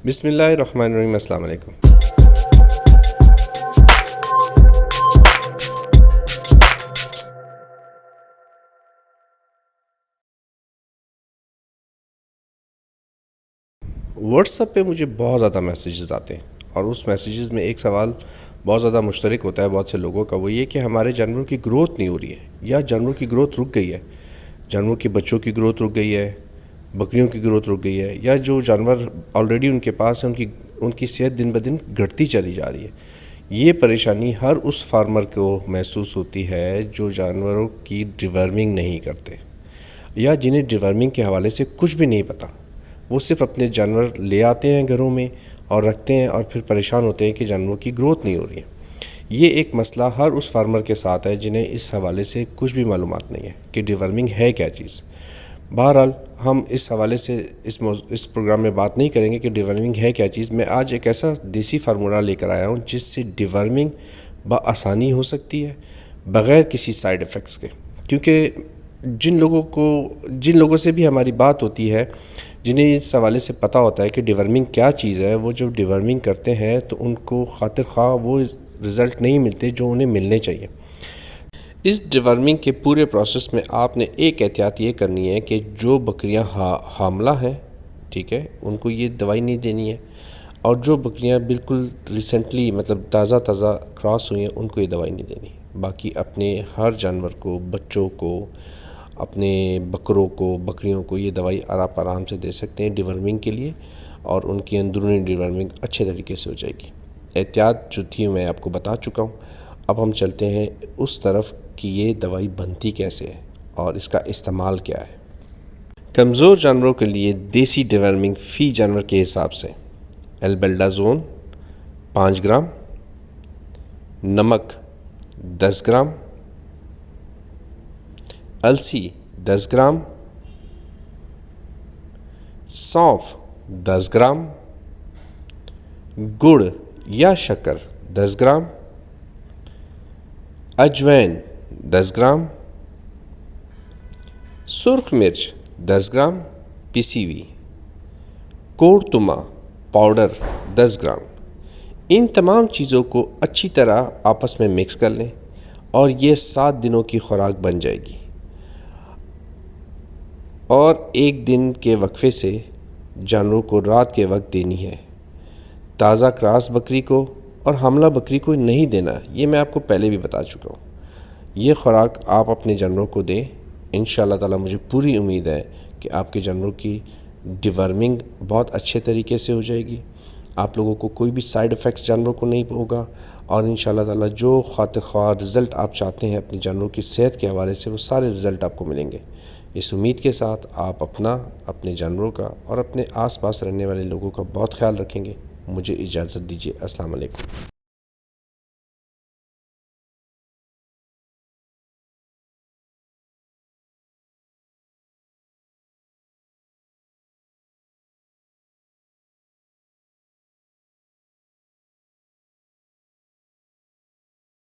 بسم اللہ الرحمن الرحیم۔ السلام علیکم۔ واٹس ایپ پہ مجھے بہت زیادہ میسیجز آتے ہیں اور اس میسیجز میں ایک سوال بہت زیادہ مشترک ہوتا ہے بہت سے لوگوں کا، وہ یہ کہ ہمارے جانوروں کی گروتھ نہیں ہو رہی ہے یا جانوروں کی گروتھ رک گئی ہے، جانوروں کے بچوں کی گروتھ رک گئی ہے، بکریوں کی گروتھ رک گئی ہے، یا جو جانور آلریڈی ان کے پاس ہیں ان کی صحت دن بدن گھٹتی چلی جا رہی ہے۔ یہ پریشانی ہر اس فارمر کو محسوس ہوتی ہے جو جانوروں کی ڈیورمنگ نہیں کرتے یا جنہیں ڈیورمنگ کے حوالے سے کچھ بھی نہیں پتہ۔ وہ صرف اپنے جانور لے آتے ہیں گھروں میں اور رکھتے ہیں اور پھر پریشان ہوتے ہیں کہ جانوروں کی گروتھ نہیں ہو رہی ہے۔ یہ ایک مسئلہ ہر اس فارمر کے ساتھ ہے جنہیں اس حوالے سے کچھ بھی معلومات نہیں ہے کہ ڈیورمنگ ہے کیا چیز۔ بہرحال ہم اس حوالے سے اس پروگرام میں بات نہیں کریں گے کہ ڈیورمنگ ہے کیا چیز۔ میں آج ایک ایسا دیسی فارمولہ لے کر آیا ہوں جس سے ڈیورمنگ بآسانی ہو سکتی ہے بغیر کسی سائیڈ ایفیکٹس کے، کیونکہ جن لوگوں سے بھی ہماری بات ہوتی ہے، جنہیں اس حوالے سے پتہ ہوتا ہے کہ ڈیورمنگ کیا چیز ہے، وہ جب ڈیورمنگ کرتے ہیں تو ان کو خاطر خواہ وہ رزلٹ نہیں ملتے جو انہیں ملنے چاہیے۔ اس ڈیورمنگ کے پورے پروسیس میں آپ نے ایک احتیاط یہ کرنی ہے کہ جو بکریاں حاملہ ہیں، ٹھیک ہے، ان کو یہ دوائی نہیں دینی ہے، اور جو بکریاں بالکل ریسنٹلی تازہ کراس ہوئی ہیں ان کو یہ دوائی نہیں دینی۔ باقی اپنے ہر جانور کو، بچوں کو، اپنے بکروں کو، بکریوں کو یہ دوائی آپ آرام سے دے سکتے ہیں ڈیورمنگ کے لیے، اور ان کی اندرونی ڈیورمنگ اچھے طریقے سے ہو جائے گی۔ احتیاط جو تھی میں آپ کو بتا چکا ہوں۔ اب ہم چلتے ہیں اس طرف کہ یہ دوائی بنتی کیسے ہے اور اس کا استعمال کیا ہے۔ کمزور جانوروں کے لیے دیسی ڈیورمنگ فی جانور کے حساب سے البینڈازول 5 گرام، نمک 10 گرام، السی 10 گرام، سونف 10 گرام، گڑ یا شکر 10 گرام، اجوائن 10 گرام، سرخ مرچ 10 گرام پیسی ہوئی، کورتما پاؤڈر 10 گرام۔ ان تمام چیزوں کو اچھی طرح آپس میں مکس کر لیں اور یہ 7 دنوں کی خوراک بن جائے گی، اور 1 دن کے وقفے سے جانوروں کو رات کے وقت دینی ہے۔ تازہ کراس بکری کو اور حاملہ بکری کو نہیں دینا، یہ میں آپ کو پہلے بھی بتا چکا ہوں۔ یہ خوراک آپ اپنے جانوروں کو دیں، انشاءاللہ تعالی مجھے پوری امید ہے کہ آپ کے جانوروں کی ڈیورمنگ بہت اچھے طریقے سے ہو جائے گی، آپ لوگوں کو کوئی بھی سائیڈ ایفیکٹس جانوروں کو نہیں ہوگا، اور انشاءاللہ تعالی جو خاطر خواہ رزلٹ آپ چاہتے ہیں اپنے جانوروں کی صحت کے حوالے سے، وہ سارے رزلٹ آپ کو ملیں گے۔ اس امید کے ساتھ آپ اپنے جانوروں کا اور اپنے آس پاس رہنے والے لوگوں کا بہت خیال رکھیں گے۔ مجھے اجازت دیجیے۔ السلام علیکم۔